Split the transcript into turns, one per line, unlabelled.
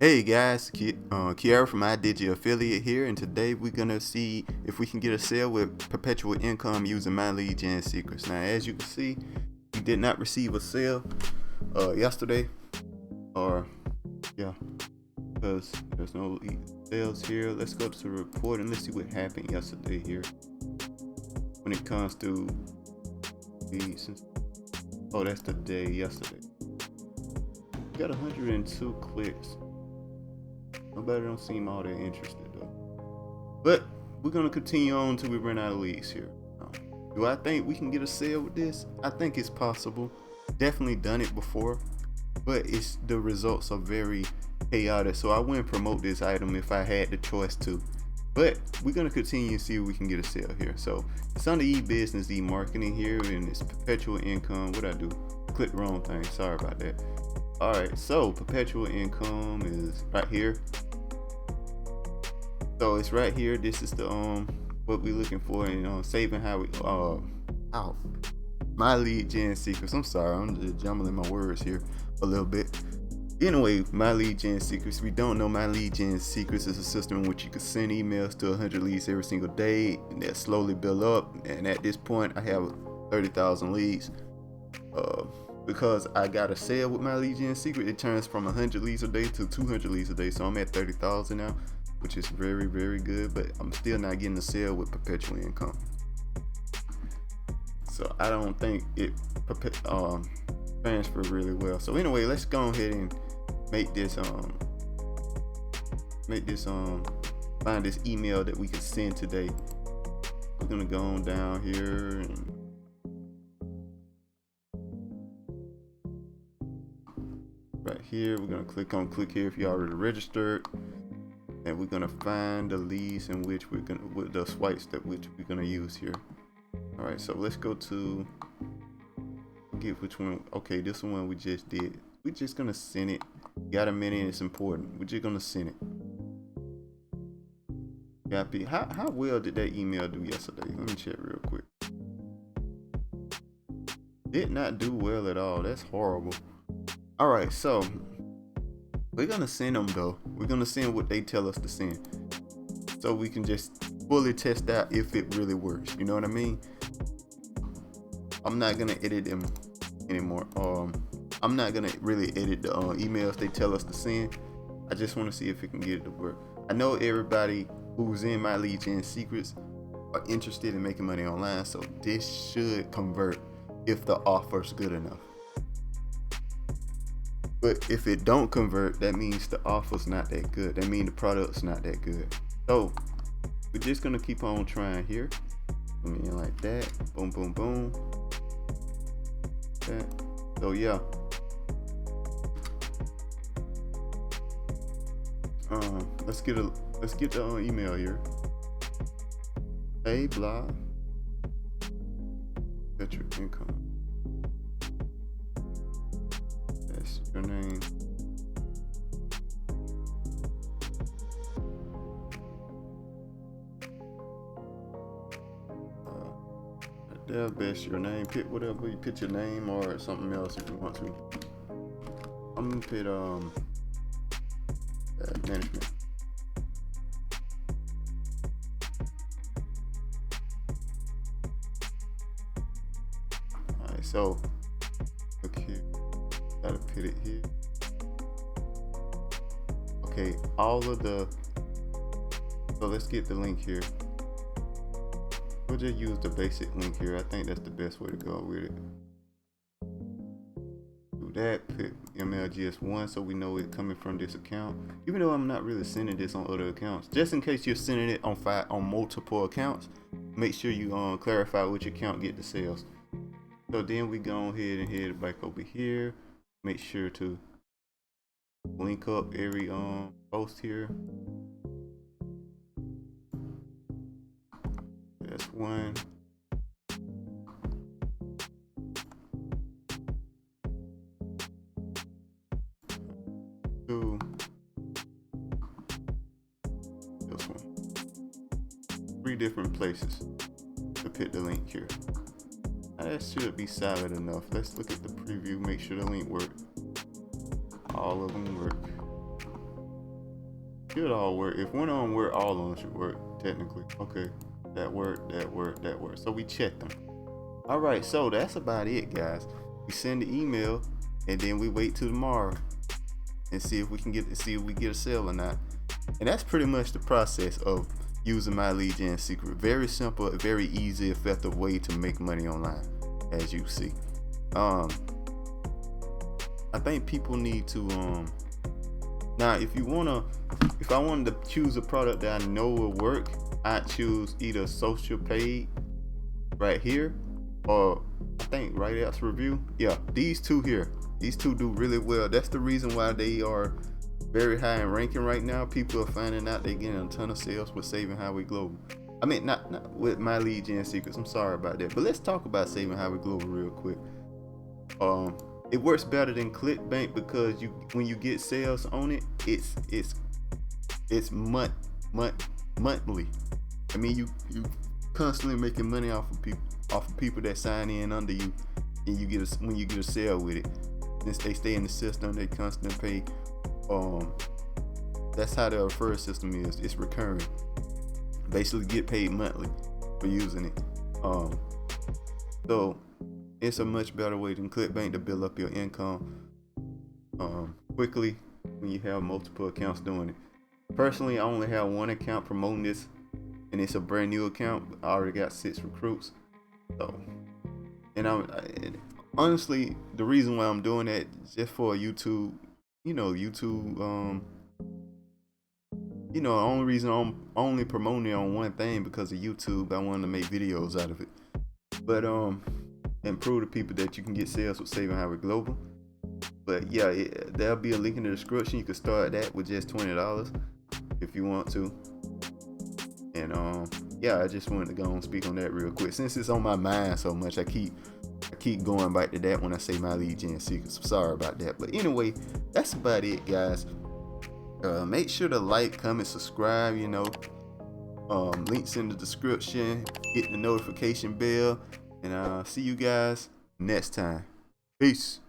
Hey guys, Kiara from iDigi Affiliate here, and today we're gonna see if we can get a sale with perpetual income using my lead gen secrets. Now, as you can see, we did not receive a sale yesterday, or yeah, because there's no sales here. Let's go to the report and let's see what happened yesterday here when it comes to leads. Oh, that's the day yesterday. We got 102 clicks. Nobody don't seem all that interested though. But we're gonna continue on until we run out of leads here. Do I think we can get a sale with this? I think it's possible. Definitely done it before, but the results are very chaotic. So I wouldn't promote this item if I had the choice to. But we're gonna continue and see if we can get a sale here. So it's under e-business, e-marketing here, and it's perpetual income. What I do? Click the wrong thing. Sorry about that. All right, so perpetual income is right here. So it's right here. This is the what we're looking for, and saving how we my lead gen secrets. I'm sorry, I'm just jumbling my words here a little bit. Anyway, my lead gen secrets. We don't know my lead gen secrets is a system in which you can send emails to 100 leads every single day, and that slowly build up. And at this point, I have 30,000 leads. Because I got a sale with my lead gen secret, it turns from 100 leads a day to 200 leads a day. So I'm at 30,000 now, which is very, very good. But I'm still not getting a sale with perpetual income. So I don't think it transfer really well. So anyway, let's go ahead and make this find this email that we can send today. We're gonna go on down here and right here we're gonna click here if you already registered, and we're gonna find the leads in which we're gonna with the swipes that which we're gonna use here. All right, so let's go to get which one. Okay, this one we just did. We're just gonna send it. Got a minute, it's important. We're just gonna send it. Copy. How well did that email do yesterday? Let me check real quick. Did not do well at all. That's horrible. All right, so we're gonna send them though. We're gonna send what they tell us to send, so we can just fully test out if it really works. You know what I mean? I'm not gonna edit them anymore. I'm not gonna really edit the emails they tell us to send. I just want to see if it can get it to work. I know everybody who's in my lead gen secrets are interested in making money online, so this should convert if the offer's good enough. But if it don't convert, that means the offer's not that good. That means the product's not that good. So we're just gonna keep on trying here. I mean, like that. Boom, boom, boom. That. So yeah. Let's get the email here. Hey, blah. Get your income. That's your name. There, best your name. Pick whatever you pick your name or something else if you want to. I'm gonna pick management. Alright, so look here. Gotta put it here. Okay, all of the. So let's get the link here. We'll just use the basic link here. I think that's the best way to go with it. Do that. Put MLGS1 so we know it's coming from this account. Even though I'm not really sending this on other accounts, just in case you're sending it on multiple accounts, make sure you clarify which account get the sales. So then we go ahead and head back over here. Make sure to link up every post here. That's one. Two. This one. 3 different places to put the link here. Now that should be solid enough. Let's look at the preview, make sure the link works. All of them work. Should all work. If one of them work, all of them should work technically. Okay, that worked, that worked, that worked. So we checked them. All right, so that's about it, guys. We send the email and then we wait till tomorrow and see if we can get a sale or not. And that's pretty much the process of using My Lead Gen Secret. Very simple, very easy, effective way to make money online, as you see. I think people need to now if I wanted to choose a product that I know will work, I'd choose either social paid right here, or I think Right Apps Review. Yeah, these two here. These two do really well. That's the reason why they are very high in ranking right now. People are finding out they're getting a ton of sales with Saving Highway Global. I mean, not with My Lead Gen Secrets. I'm sorry about that. But let's talk about Saving Highway Global real quick. It works better than ClickBank because when you get sales on it, it's monthly. I mean, you constantly making money off of people that sign in under you, and when you get a sale with it. Since they stay in the system, they constantly pay. That's how the referral system is. It's recurring. Basically, get paid monthly for using it. So it's a much better way than ClickBank to build up your income quickly when you have multiple accounts doing it. Personally, I only have one account promoting this, and it's a brand new account. I already got 6 recruits. So, and honestly, the reason why I'm doing that is just for YouTube. YouTube. The only reason I'm only promoting it on one thing because of YouTube. I wanted to make videos out of it, but and prove to people that you can get sales with Saving Highway Global. But yeah, there'll be a link in the description. You can start that with just $20 if you want to. And yeah, I just wanted to go and speak on that real quick since it's on my mind so much. I keep going back to that when I say My Lead Gen Secrets. I'm sorry about that, but anyway, that's about it, guys. Make sure to like, comment, subscribe. Links in the description. Hit the notification bell, and I'll see you guys next time. Peace.